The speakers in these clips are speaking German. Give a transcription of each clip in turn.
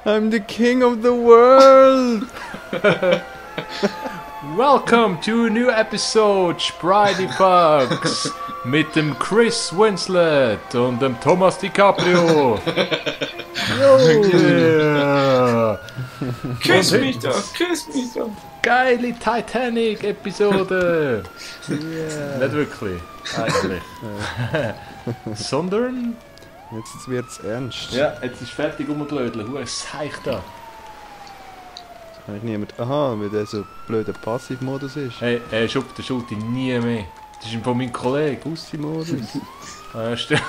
I'm the king of the world! Welcome to a new episode Spridey Bugs mit dem Chris Winslet und dem Thomas DiCaprio. Yeah. Küss mich doch, küss mich doch. Geile Titanic-Episode. Yeah. Nicht wirklich, eigentlich. Sondern... Jetzt wird's ernst. Ja, jetzt ist fertig rumblödeln. Hure Seich da. Kann ich niemand... Aha, weil der so blöder Passivmodus ist. Hey, Schub, der schult dich nie mehr. Das ist von meinem Kollegen. Pussy-Modus. Ja, stimmt.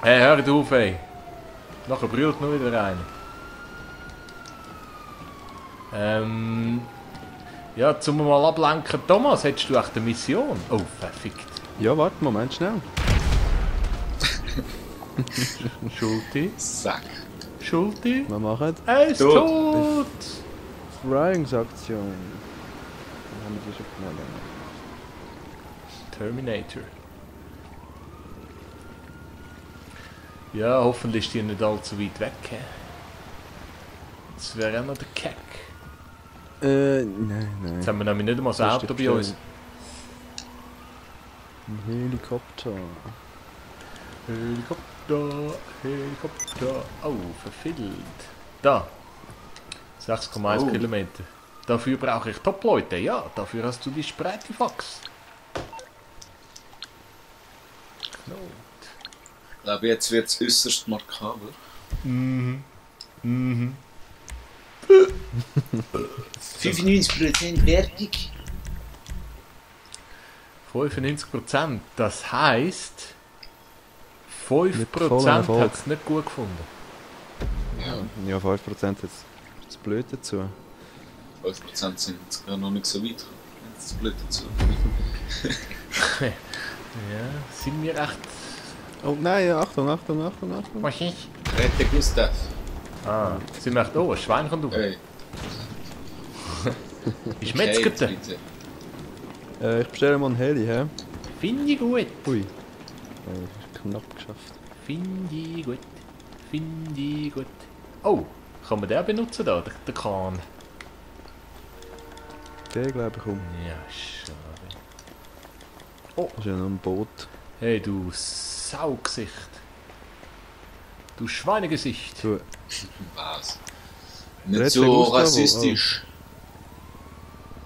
Hey, hört auf, ey. Nachher brüllt noch wieder einer. Ja, zum mal ablenken. Thomas, hättest du echt eine Mission? Oh, verfickt. Ja, warte, Moment, schnell. Schulti. Sack. Schulti. Wir machen Er ist Tot. tot. Fryungsaktion. Dann haben wir die schon genommen. Terminator. Ja, hoffentlich ist die nicht allzu weit weg. He? Das wäre auch noch der Keck. Nein. Jetzt haben wir nämlich nicht einmal das Das ist Auto doch bei schön. uns. Ein Helikopter. Helikopter. Oh, verfehlt. Da. 6,1 Kilometer. Dafür brauche ich Top-Leute. Ja, dafür hast du die Spreidefax. Ich glaube, jetzt wird es äußerst makaber. 95% Werbung. 95%. Das heisst, 5% vollem Erfolg. hat es nicht gut gefunden. Ja, 5% jetzt das blöd dazu. 5% sind jetzt gar noch nicht so weit gekommen. Das ist blöd dazu. Ja, sind wir echt... Oh nein, Achtung. Was ist? Rette Gustav. Ah, sind wir echt... Oh, ein Schwein kommt auf. Hey. Ist Metzgerte. Kate, bitte. Ich bestelle mal einen Heli, hä? Finde ich gut. Ui. Knapp geschafft. Finde ich gut. Oh, kann man den benutzen da, der Kahn? Der glaube ich um. Ja, schade. Das ist ja noch ein Boot. Hey, du Saugesicht. Du Schweinegesicht. So, Was? Nicht Rette so Gustav, rassistisch.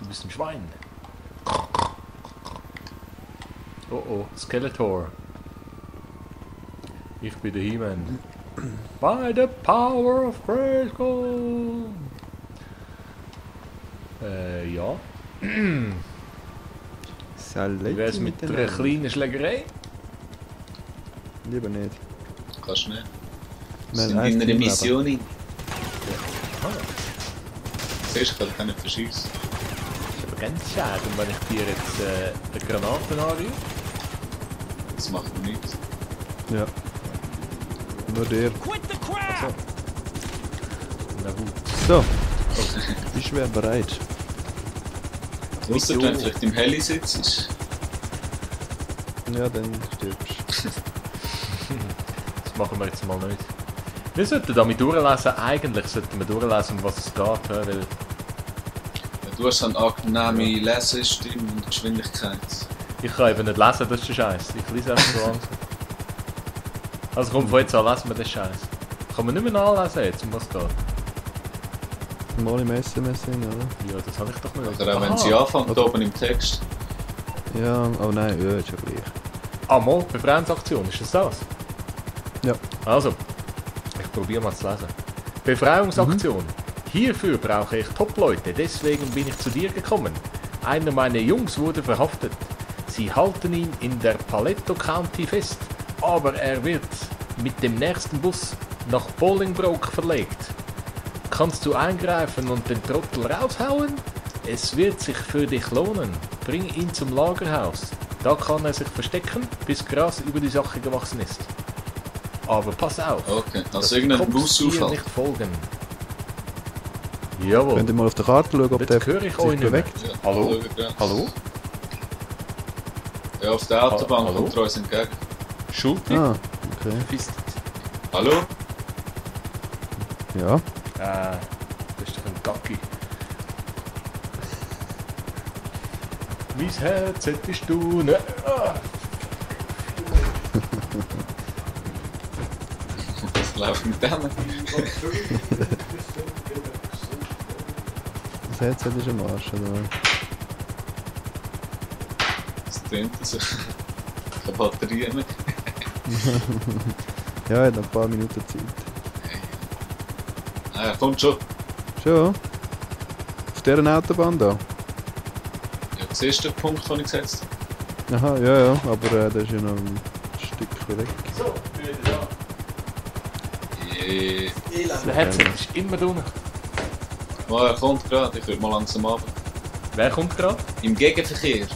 Du bist ein Schwein. Oh, Skeletor. Ich bin der He-Man. By the power of Grayskull. Ja. Saletti Wie wär's mit einer miteinander. kleinen Schlägerei? Lieber nicht. Kannst du nicht. Wir Wir sind haben in ein einer Team Mission. Ah, Siehst du, ich kann nicht verschießen. das ist aber ganz schade, wenn ich dir jetzt eine Granate anrühre. Das macht mir nichts. Ja. Nur der. Na gut. So. Ich wäre bereit. Ausser wenn du vielleicht im Heli sitzt. Ja, dann stirbst Das machen wir jetzt mal nicht. Wir sollten damit durchlesen, eigentlich sollten wir durchlesen, um was es geht, weil Du hast eine angenehme Lesestimme und Geschwindigkeit. ich kann eben nicht lesen, das ist der Scheiß. Ich lese einfach so langsam. Also komm, von jetzt an lesen wir den Scheiß. Kann man nicht mehr nachlesen jetzt, um was es geht? du. Mal im SMS hin, oder? Ja, das habe ich doch nicht. Oder auch wenn sie anfängt, oben im Text. Ja, oh nein, ja, ist ja gleich. Ah, mal, Befreiungsaktion, ist das das? Ja. Also, ich probiere mal zu lesen. Befreiungsaktion. Hierfür brauche ich Top-Leute, deswegen bin ich zu dir gekommen. Einer meiner Jungs wurde verhaftet. Sie halten ihn in der Paleto County fest, aber er wird mit dem nächsten Bus nach Bolingbroke verlegt. Kannst du eingreifen und den Trottel raushauen? Es wird sich für dich lohnen. Bring ihn zum Lagerhaus. Da kann er sich verstecken, bis Gras über die Sache gewachsen ist. Aber pass auf, Okay, dass also die irgendein Cops dir Busaufall. nicht folgen. Jawohl. Könnt ihr mal auf der Karte schauen, ob Jetzt der höre ich sich euch nicht mehr. bewegt? Ja, Hallo? schauen wir. Hallo? Ja, auf der Autobahn Hallo? kommt er uns entgegen. Schulti? Ah, okay. Fistet. Hallo? Ja. Das ist doch ein Gacki. Mein Herz hättest du ne. Was läuft mit denen? Das Headset ist am Arsch, oder? Das tönt so. Keine Batterie mehr. Ja, er hat noch ein paar Minuten Zeit. Ah, er kommt schon. Schon? Auf dieser Autobahn da? Ja, das ist der Punkt, den ich gesetzt habe. Aha, ja, ja, aber der ist ja noch ein Stückchen weg. So, wieder da. Der Headset ist immer da unten. Oh, er kommt gerade, ich würde mal langsam runter. Wer kommt gerade? Im Gegenverkehr.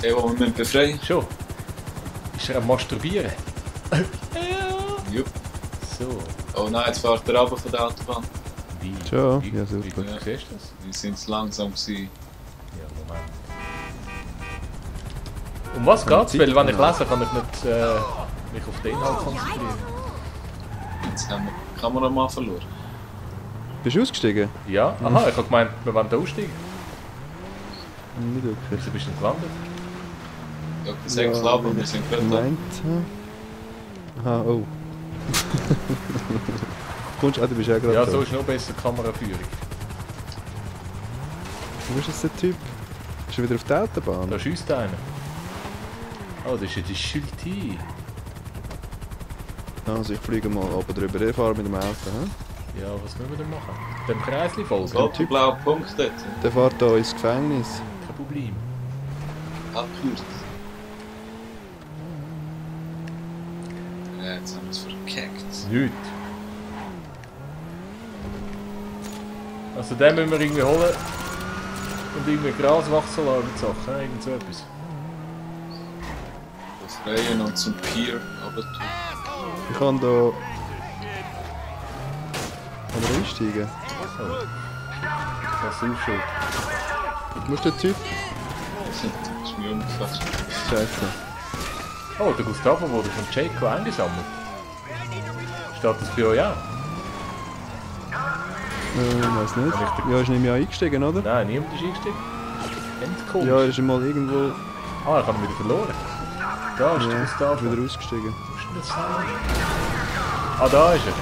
Der, den wir befreien. Schon. Ist er am Masturbieren? Jupp. So. Oh nein, jetzt fährt er runter von der Autobahn. Wie? Schon? Wie? Ja, super. Wie siehst du das? Wir sind zu langsam gewesen. Ja, Moment. Um was geht's? Weil wenn ich lese, kann ich nicht mich auf den Inhalt konzentrieren. Jetzt haben wir die Kamera mal verloren. Bist du ausgestiegen? Ja? Aha, ich habe gemeint, wir wollen da aussteigen. Nicht wirklich. Wieso bist du denn gelandet? Ja, das ist klar, aber wir sind gerade da. Meint. Aha, oh. Kommst du? Ah, du bist ja gerade Ja, da. so ist noch besser Kameraführung. Wo ist jetzt der Typ? Ist er wieder auf der Autobahn? Da schießt einer. Oh, das ist ja die Schilti. Also ich fliege mal oben drüber. Ich fahre mit dem Auto. He? Ja, was müssen wir denn machen? Dem Kreisli folgen? So, der blaue Punkt dort. Der fährt hier ins Gefängnis. Kein Problem. Abgekürzt. Ja, jetzt haben wir es verkackt. Nicht. Also den müssen wir irgendwie holen. Und irgendwie Gras wachsen lassen mit Sachen, irgend so etwas. Befreien und zum Pier runter. Ich kann da... Kann er einsteigen? Oh. Das ist aufschuld. Wo ist der Typ? Das ist mir umgefasst. Scheiße. Oh, der Gustavo wurde von Jayco eingesammelt. Steht das bei euch auch? Weiß nicht. Ja, ist nicht mehr eingestiegen, oder? Nein, niemand ist eingestiegen. Endkomisch. Ja, er ist mal irgendwo... Ah, ich habe ihn wieder verloren. Da ist der Ja, Gustavo. ist wieder ausgestiegen. Wo ist denn das Haus? Ah, da ist er.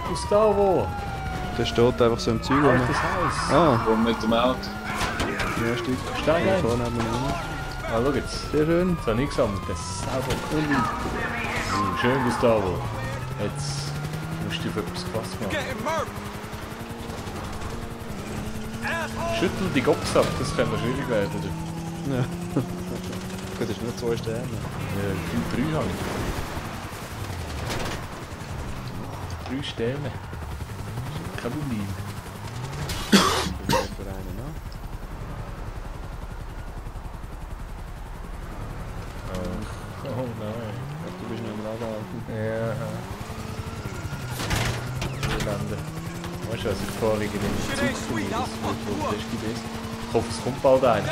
Gustavo. Der steht einfach so im Zeug rum. Altes Haus. Ah, Wo mit dem Auto. ja, stimmt. Steig Ja, ein. vorne haben wir noch. Ah, schau jetzt. Sehr schön. Das habe ich gesammelt. Das ist sauber cool. Schön, Gustavo. Jetzt musst du auf etwas gefasst machen. Schüttel die Gopse ab, das kann noch schwierig werden. Oder? Ja. Gut, das ist nur 2 Sterne. Ja, 3 habe ich. 3 Sterne. Kein Problem. Für einen, ne? Oh nein. Du bist noch im Radar. Ja. Landen. Weißt du, also ich fahre irgendwie in den Zug von mir, das wird wohl beste Idee. Ich hoffe, es kommt bald einer.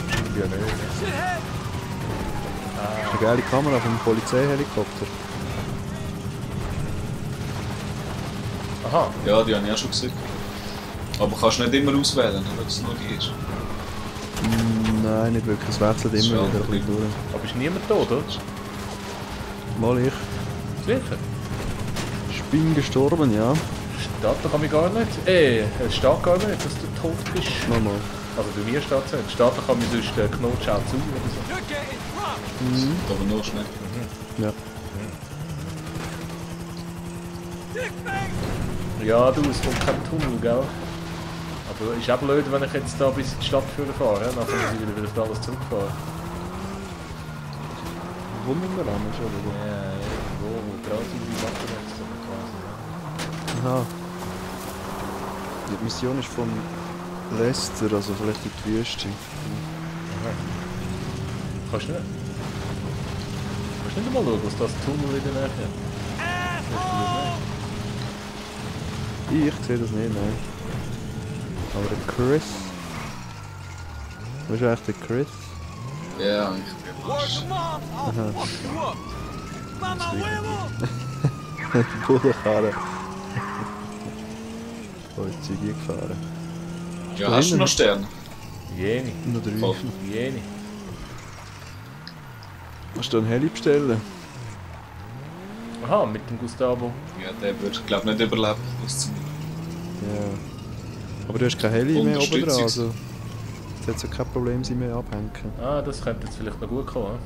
Wahrscheinlich ja nicht. Das ist eine geile Kamera vom Polizeihelikopter. Aha. Ja, die habe ich auch schon gesehen. Aber kannst du nicht immer auswählen, ob es nur die ist. Nein, nicht wirklich. Es wechselt immer Schon, wieder ein bisschen durch. Aber ist niemand tot, oder? Mal ich. Sicher? Ich bin gestorben, ja. Steht doch mich gar nicht. Es steht gar nicht, dass du tot bist. Nochmal. Also bei mir steht es nicht. Steht doch mich sonst der Knotsch auch zu oder so. Mhm. Aber nur schnell. Ja. Ja, du, es kommt kein Tunnel, gell? Aber ist auch blöd, wenn ich jetzt da bis in die Stadt fahre, dann muss ich wieder auf alles zurückfahren. Wo müssen wir ran? Schon, oder? Ja, irgendwo, wo gerade über die Matte ist, aber quasi. Aha. Die Mission ist von Leicester, also vielleicht in die Wüste. Kannst du nicht? Kannst du nicht mal schauen, was das Tunnel in der Nähe hat? Weißt du das nicht? Ich sehe das nicht, nein. Aber der Chris... Wo ist eigentlich der Chris? Ja, ich bin Aha. Die Bullenkarre. Oh, jetzt sind die gefahren. Ja, hast du noch Sterne? Jene. Noch 3. Voll. Jene. Kannst du einen Heli bestellen? Aha, mit dem Gustavo. Ja, der wird, glaube ich, nicht überleben. Das zu Ja. Aber du hast kein Heli mehr oben dran, also... Es hat so kein Problem, sie mehr abhängen. Ah, das könnte jetzt vielleicht noch gut kommen.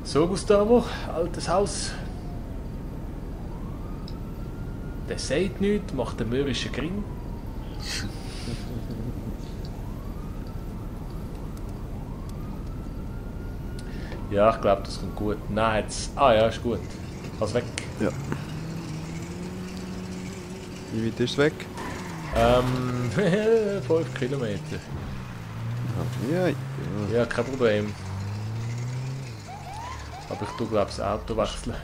So, Gustavo, altes Haus. Der sagt nichts, macht den mürrischen Grin. Ja, ich glaube, das kommt gut. Nein, jetzt... Ah ja, ist gut. Pass weg. Ja. Wie weit ist es weg? 5 Kilometer. Ja, ja. Ja, kein Problem. Aber ich tue, glaube ich, das Auto wechseln.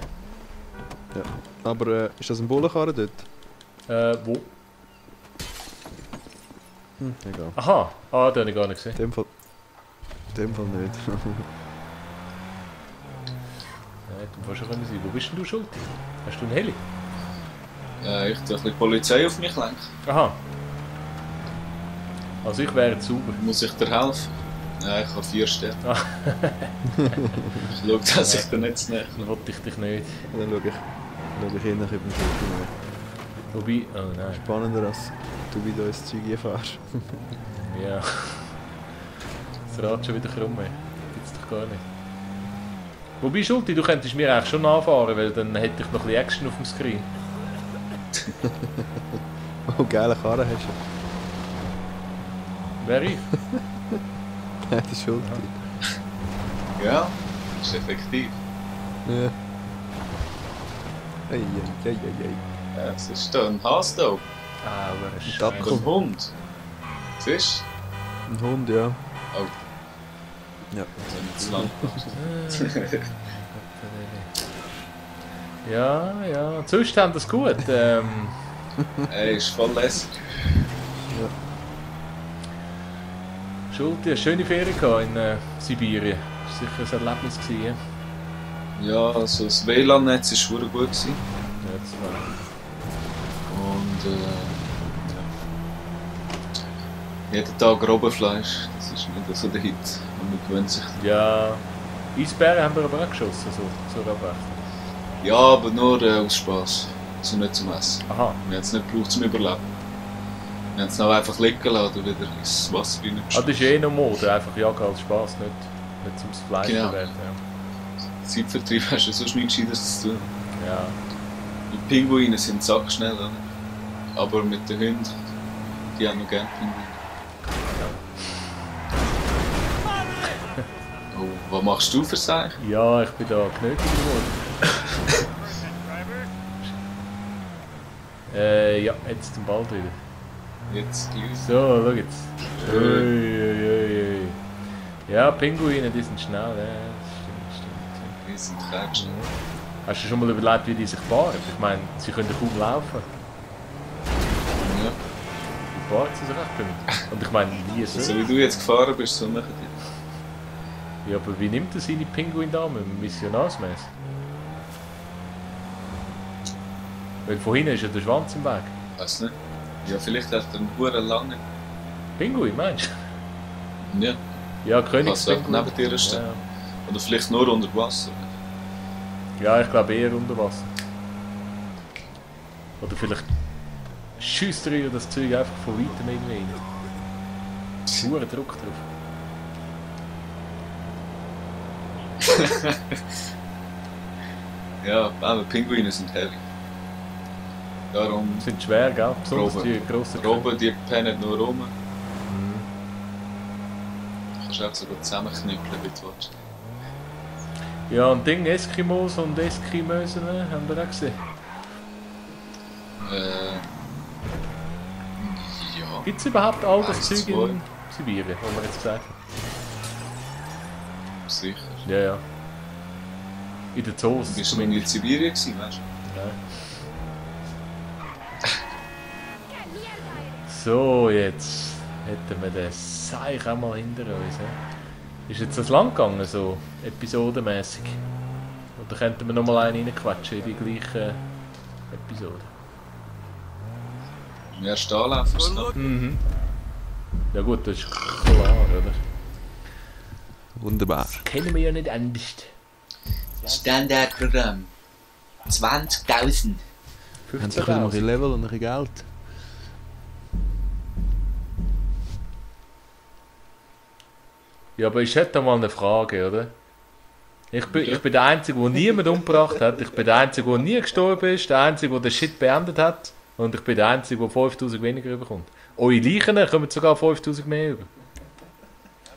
Ja. Aber ist das ein Bullenkarre dort? Wo? Egal. Aha, ah, den habe ich gar nicht gesehen. In dem Fall nicht. Ja, hätte fast schon können sein. Wo bist denn du schuld? Hast du einen Heli? Ich tue ein bisschen Polizei auf mich lenken. Aha. Also ich wäre jetzt sauber. Muss ich dir helfen? Ja, ich habe 4 Sterne. Ah. Ich schaue, dass ich dir nicht zu näher Dann wollte ich dich nicht. Dann schaue ich eher nach über den Schulter. Wobei, oh nein. Spannender als du wieder ins Zeug fährst. Ja. Das Rad schon wieder krumm. Gibt's doch gar nicht. Wobei, Schulti, du könntest mir eigentlich schon nachfahren, weil dann hätte ich noch ein bisschen Action auf dem Screen. Oh, geile Karre hast du. Wer ich? Ja, das ist schuld. Ja, das ist effektiv. Ja. Ei. Ja, es ist da ein Hase da oben. Ah, aber ein Dackel. Und ein Hund. Siehst Ein Hund, ja. Oh, Ja. das ist zu lang. Ja, ja. Sonst haben das gut. Ey, ist voll lässig. Schulti, eine schöne Ferien gehabt in Sibirien. Das war sicher ein Erlebnis gewesen. Ja, also das WLAN-Netz war verdammt gut gewesen. Ja, das war... Und ja. Jeden Tag Robbenfleisch. Das ist nicht so der Hit. Und man gewöhnt sich. Ja, Eisbären haben wir aber auch geschossen, so zur Abwechslung. Ja, aber nur aus Spass. Also nicht zum Essen. Aha. Wir haben es nicht gebraucht zum Überleben. Wir haben es noch einfach liegen lassen und wieder ins Wasser Ah, das ist eh noch Mode, einfach jagen als Spass, nicht zum Fleisch Genau. werden. Ja. Zeitvertreib hast du sonst nichts Gescheites zu tun. Ja. Die Pinguine sind sackschnell, oder? Aber mit den Hunden, die haben noch gerne Pinguine. Oh, was machst du für Zeichen? Ja, ich bin da genötigt geworden. Ja, jetzt zum bald wieder. Jetzt gleich. So, schau jetzt. Schön. Ui. Ja, Pinguine, die sind schnell, ja. Das stimmt. Die sind kräftig. Hast du schon mal überlegt, wie die sich paaren? Ich meine, sie können kaum laufen. Ja. Wie paaren sie sich echt? Und ich meine, nie so. So wie du jetzt gefahren bist, so machen die. Ja, aber wie nimmt er seine Pinguindame missionarsmäßig? Weil von hinten ist ja der Schwanz im Weg. Weiß nicht. Ja, vielleicht hat er einen huren langen. Pinguin, meinst Ja. du? Ja, Kannst du Königspinguin. einfach neben dir stehen. Oder vielleicht nur unter Wasser. Ja, ich glaube eher unter Wasser. Oder vielleicht schiesst er das Zeug einfach von weitem irgendwie rein. Hohen Druck drauf. Ja, aber Pinguine sind heavy. Darum, Sind schwer, gell? Besonders Robben. die grossen Robben, die pennen nur rum. Mhm. Du kannst auch sogar zusammenknüppeln, wie du willst. Ja, und Ding, Eskimos und Eskimösen, haben wir auch gesehen. Ja. Gibt es überhaupt all das Eins, Zeug zwei. in Sibirien, was wir jetzt gesagt haben? Sicher. Ja, ja. In den Zoos Du bist noch nie in Sibirien gewesen, weißt du? Ja. So, jetzt hätten wir den Seich auch mal hinter uns. He? Ist jetzt das lang gegangen, so episodenmäßig? Oder könnten wir nochmal einen reinquatschen in die gleiche Episode? Im ersten Anlauf ist es Mhm. Ja gut, das ist klar, oder? Wunderbar. Das kennen wir ja nicht anders. Standardprogramm. 20.000. Haben Sie ein bisschen 15.000. Level und ein bisschen Geld? Ja, aber ich hätte mal eine Frage, oder? Ich bin der Einzige, der niemand umgebracht hat. Ich bin der Einzige, der nie gestorben ist. Der Einzige, der den Shit beendet hat. Und ich bin der Einzige, der 5'000 weniger bekommt. Eure Leichen kommen sogar 5'000 mehr über.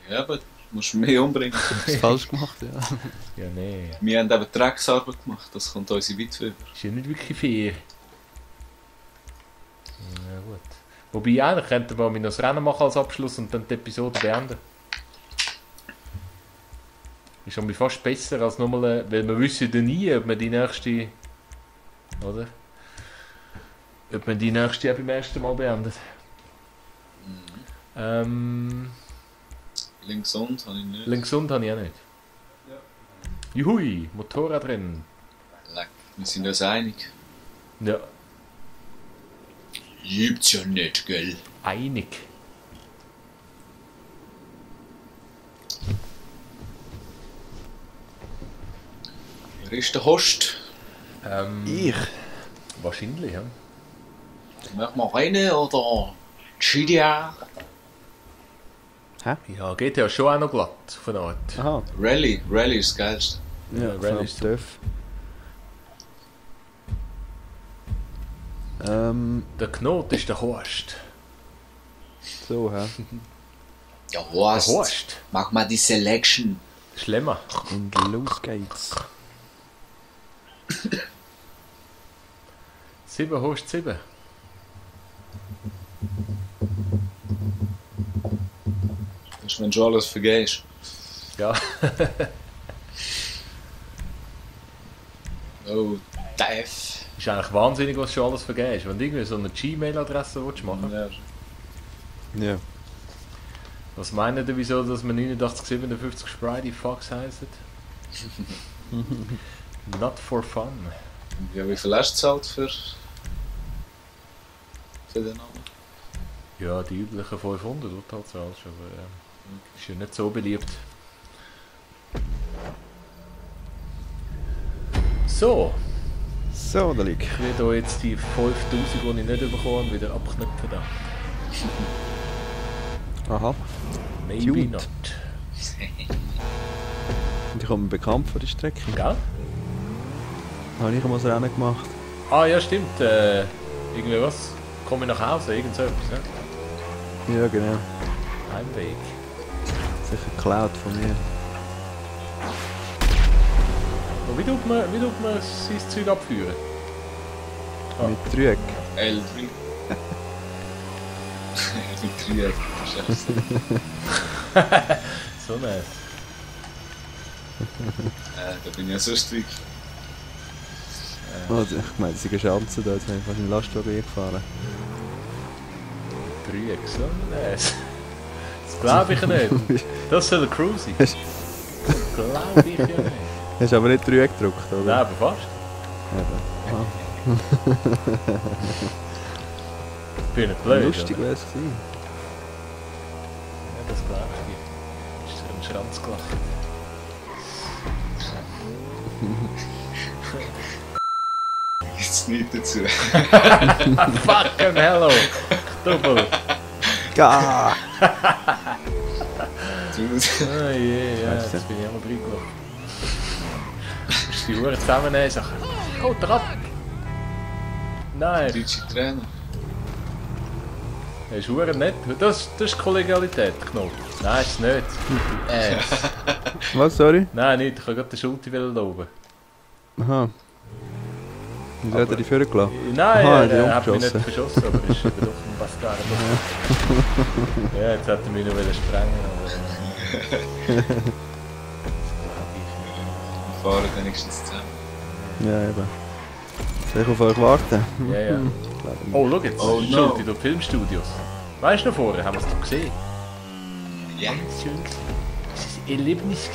Ja, aber du musst mehr umbringen. Das ist falsch gemacht, ja. Ja, nee. Wir haben eben Drecksarbeit gemacht, das kommt unsere Witwe über. Ist ja nicht wirklich fair. Ja, gut. Wobei, eigentlich könnten wir noch das Rennen machen als Abschluss und dann die Episode beenden. Ist schon fast besser als nochmal, weil wir wissen ja nie, ob wir die nächste, oder? Ob wir die nächste beim ersten Mal beendet. Links und habe ich nicht. Links und habe ich auch nicht. Juhui, Motorradrennen. Leck, wir sind uns einig. Ja, Gibt's ja nicht, gell? einig. Wer ist der Host? Ich? Wahrscheinlich, ja. Machen wir rein oder GDR? Ja, geht ja schon auch noch glatt, von der Art. Aha. Rally ist das geilste. Ja, Rallye ist Rallye Dörf. Der Knot ist der Horst. So, hä? Ja, Der Horst. Horst. Mach mal die Selection. Schlemmer. Und los geht's. 7 Horst 7. Das ist, wenn du alles vergisst. Ja. Oh, Dave. Ist eigentlich wahnsinnig, was du schon alles vergisst. Wenn du irgendwie so eine Gmail-Adresse machen willst. Ja. Ja. Was meinen ihr, wieso, dass wir 8957 Spridey Fox heißen? Not for fun. Ja, wie viel hast du gezahlt für den Namen? Ja, die üblichen 500 wird halt zahlst, aber ist ja nicht so beliebt. So, So, da liegt. ich werde hier jetzt die 5000, die ich nicht bekommen wieder abknüpfen. Da. Aha. Maybe Gut. not. Und ich komme mir bekannt vor der Strecke. Gell? Habe ich einmal das Rennen gemacht. Ah ja, stimmt. Irgendwie was? Komme ich nach Hause? Irgend so etwas, ne? Ja, genau. Heimweg. Sicher geklaut von mir. Und wie tut man sein Zeug abführen? Ah. Mit Dreieck. L3. Mit 3 Scheiße. So nice. Da bin ich ja so strikt. Also, ich meine, sie Schanzen da, jetzt habe ich fast einen Lastwagen gefahren. Dreieck, so nice. Das glaube ich nicht. Das soll ein Cruising. Das glaube ich ja nicht. Hast du aber nicht Dreieck gedrückt, oder? Nein, aber fast. Eben. Ich bin nicht blöd. Lustig oder? wäre es gewesen. Ja, das glaube ich. Ist ein Schranz gelacht. Jetzt nicht dazu. Fucking hello! Doppel! Ga! Ah je, ja, Weißt du? jetzt bin ich einmal reingelaufen. Musst du die Uhren zusammennehmen und sagen, haut er ab! Nein, Deutsche Trainer. das ist Uhren nicht. Das ist Kollegialität, Knopf. Nein, ist es nicht. Was, sorry? Nein, nicht. Ich kann gerade den Schulti loben. Aha. Wieso hat er die Führer gelassen? Nein, Aha, er hat hat er mich nicht umgeschossen. verschossen, aber ist eben doch ein Bastard. Ja, jetzt hat er mich noch sprengen, aber... Wir fahren wenigstens zusammen. Ja, eben. Soll ich auf euch warten? Ja, ja. Glaub ich Oh, schau jetzt. Oh, no. Schulti, durch Filmstudios. Weißt du noch vorher, haben wir es doch gesehen? Ja. Ganz schön. Das war ein Erlebnis.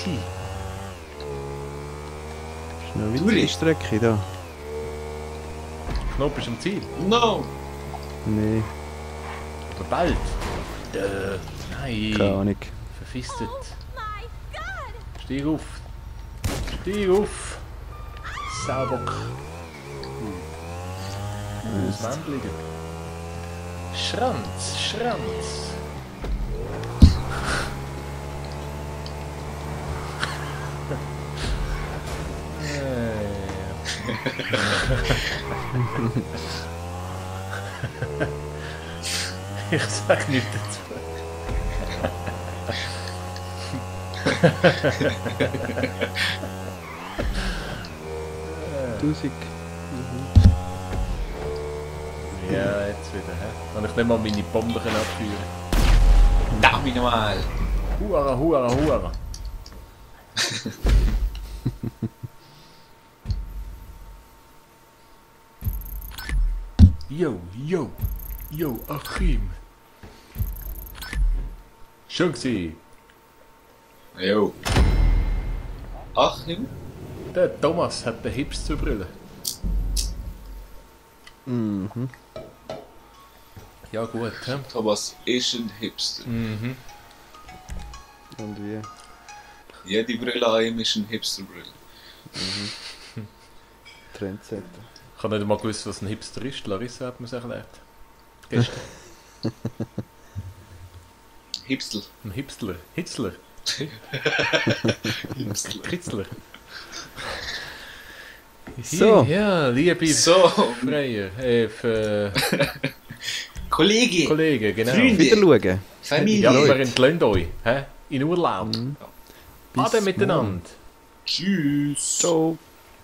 Ist noch eine weitere Strecke da? Knopf ist am Ziel. No! Nee, Aber bald. Nein. keine Ahnung. Verfistet. Steig auf. Steig auf. Saubock. Das Männchen. Schranz, Schranz. Ich sag nichts dazu. Musik. Ja, jetzt wieder, hä? Kann ich nicht mal meine Bomben abführen? Darf ich nochmal! Huara, huara, huara. Yo, yo, yo, Achim. Schon gesehen. Jo. Achim? Der Thomas hat den Hips zu brüllen. Mhm. Ja gut, hä? Thomas ist ein Hipster. Mhm. Und wie? Jede Brille an ihm ist ein Hipsterbrille. Trendsetter. Ich habe nicht mal gewusst, was ein Hipster ist. Larissa hat mir es erklärt. Gestern. Hipstel. Ein Hipstler. Hitzler. Hipstler. Kritzler. So. Ja, liebe So, Freier. Kollege, Kollegen, genau. Freunde. Wieder schauen. Familie. Ja, wir entlöhnt euch. Hä? In Urlaub. Bis Ade miteinander. Tschüss. Ciao.